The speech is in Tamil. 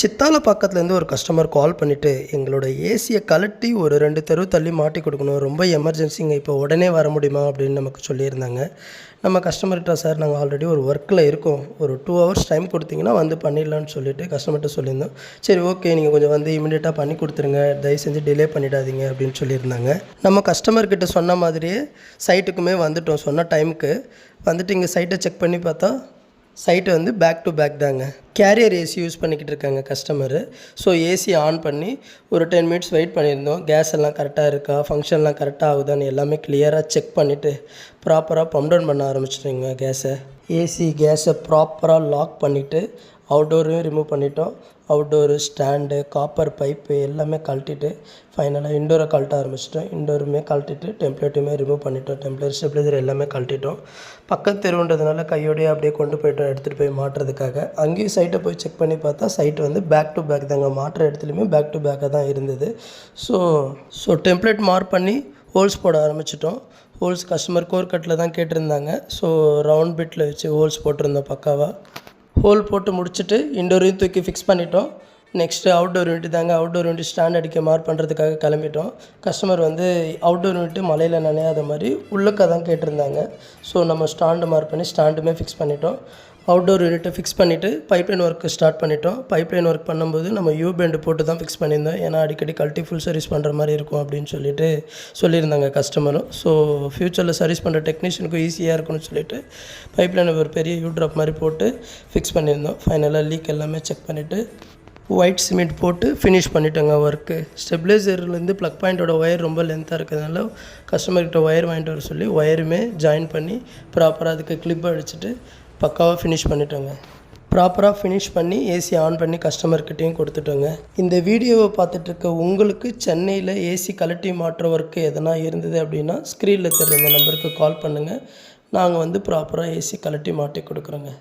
சித்தால பக்கத்துலேருந்து ஒரு கஸ்டமர் கால் பண்ணிவிட்டு எங்களோட ஏசியை கழட்டி ஒரு 2 தெரு தள்ளி மாட்டி கொடுக்கணும், ரொம்ப எமர்ஜென்சிங்க, இப்போ உடனே வர முடியுமா அப்படின்னு நமக்கு சொல்லியிருந்தாங்க. நம்ம கஸ்டமர்கிட்ட சார் நாங்கள் ஆல்ரெடி ஒரு ஒர்க்கில் இருக்கோம், ஒரு 2 ஹவர்ஸ் டைம் கொடுத்தீங்கன்னா வந்து பண்ணிடலான்னு சொல்லிட்டு கஸ்டமர்கிட்ட சொல்லியிருந்தோம். சரி ஓகே, நீங்கள் கொஞ்சம் வந்து இமீடியட்டாக பண்ணி கொடுத்துருங்க, தயவு செஞ்சு டிலே பண்ணிடாதீங்க அப்படின்னு சொல்லியிருந்தாங்க. நம்ம கஸ்டமர்கிட்ட சொன்ன மாதிரியே சைட்டுக்குமே வந்துவிட்டோம். சொன்ன டைமுக்கு வந்துட்டு இங்கே சைட்டை செக் பண்ணி பார்த்தா சைட்டு வந்து பேக் டு பேக் தாங்க. கேரியர் ஏசி யூஸ் பண்ணிக்கிட்டு இருக்காங்க கஸ்டமரு. ஸோ ஏசி ஆன் பண்ணி ஒரு 10 மினிட்ஸ் வெயிட் பண்ணியிருந்தோம். கேஸ் எல்லாம் கரெக்டாக இருக்கா, ஃபங்க்ஷன்லாம் கரெக்டாக ஆகுதான்னு எல்லாமே கிளியராக செக் பண்ணிவிட்டு ப்ராப்பராக பம்ப் டவுன் பண்ண ஆரம்பிச்சிட்டோங்க கேஸை. ஏசி கேஸை ப்ராப்பராக லாக் பண்ணிவிட்டு அவுட்டோரையும் ரிமூவ் பண்ணிட்டோம். அவுட்டோரு ஸ்டாண்டு, காப்பர் பைப்பு எல்லாமே கழட்டிட்டு ஃபைனலாக இன்டோரை கழட்ட ஆரம்பிச்சிட்டோம். இன்டோருமே கழட்டிட்டு டெம்ப்ளேட்டுமே ரிமூவ் பண்ணிட்டோம். டெம்ப்ளேட் ஸ்டெபிலைசர் எல்லாமே கழட்டிட்டோம். பக்கத்து தெருவுன்றதுனால கையோடையே அப்படியே கொண்டு போய்ட்டோம் எடுத்துகிட்டு போய் மாட்டுறதுக்காக. அங்கேயும் சைட்டை போய் செக் பண்ணி பார்த்தா சைட்டு வந்து பேக் டு பேக் தாங்க. மாட்டுற இடத்துலையுமே பேக் டு பேக்காக தான் இருந்தது. ஸோ டெம்ப்ளேட் மார்க் பண்ணி ஹோல்ஸ் போட ஆரம்பிச்சிட்டோம். ஹோல்ஸ் கஸ்டமர் கோர் கட்டில் தான் கேட்டிருந்தாங்க. ஸோ ரவுண்ட் பிட்டில் வச்சு ஹோல்ஸ் போட்டிருந்தோம் பக்காவாக. ஹோல் போட்டு முடிச்சுட்டு இன்டோரையும் தூக்கி ஃபிக்ஸ் பண்ணிட்டோம். நெக்ஸ்ட்டு அவுட்டோர் யூனிட் தாங்க. அவுட்டோர் யூனிட் ஸ்டாண்ட் அடிக்க மார்க் பண்ணுறதுக்காக கிளம்பிட்டோம். கஸ்டமர் வந்து அவுட்டோர் யூனிட்டு மழையில் நனையாத மாதிரி உள்ளக்க தான் கேட்டிருந்தாங்க. ஸோ நம்ம ஸ்டாண்டு மார்க் பண்ணி ஸ்டாண்டுமே ஃபிக்ஸ் பண்ணிட்டோம். அவுட்டோர் யூனிட்டை ஃபிக்ஸ் பண்ணிவிட்டு பைப்லைன் ஒர்க்கு ஸ்டார்ட் பண்ணிட்டோம். பைப்லைன் ஒர்க் பண்ணும்போது நம்ம யூ பெண்டு போட்டு தான் ஃபிக்ஸ் பண்ணியிருந்தோம். ஏன்னா அடிக்கடி கழட்டி ஃபுல் சர்வீஸ் பண்ணுற மாதிரி இருக்கும் அப்படின்னு சொல்லிட்டு சொல்லியிருந்தாங்க கஸ்டமரும். ஸோ ஃப்யூச்சரில் சர்வீஸ் பண்ணுற டெக்னீஷியனுக்கும் ஈஸியாக இருக்கும்னு சொல்லிட்டு பைப்லைன் ஒரு பெரிய யூ ட்ராப் மாதிரி போட்டு ஃபிக்ஸ் பண்ணியிருந்தோம். ஃபைனலாக லீக் எல்லாமே செக் பண்ணிவிட்டு ஒயிட் சிமெண்ட் போட்டு ஃபினிஷ் பண்ணிட்டோங்க ஒர்க்கு. ஸ்டெபிலைசர்லேருந்து ப்ளக் பாயிண்ட்டோட ஒயர் ரொம்ப லென்த்தாக இருக்கிறதுனால கஸ்டமர்கிட்ட ஒயர் வாங்கிட்டு வர சொல்லி ஒயருமே ஜாயின் பண்ணி ப்ராப்பராக அதுக்கு கிளிப் அடிச்சுட்டு பக்காவாக ஃபினிஷ் பண்ணிட்டோங்க. ப்ராப்பராக ஃபினிஷ் பண்ணி ஏசி ஆன் பண்ணி கஸ்டமர்கிட்டையும் கொடுத்துட்டோங்க. இந்த வீடியோவை பார்த்துட்ருக்க உங்களுக்கு சென்னையில் ஏசி கழட்டி மாற்ற ஒர்க்கு எதனா இருந்தது அப்படின்னா ஸ்க்ரீனில் தெரியுற இந்த நம்பருக்கு கால் பண்ணுங்கள். நாங்கள் வந்து ப்ராப்பராக ஏசி கழட்டி மாட்டி கொடுக்குறோங்க.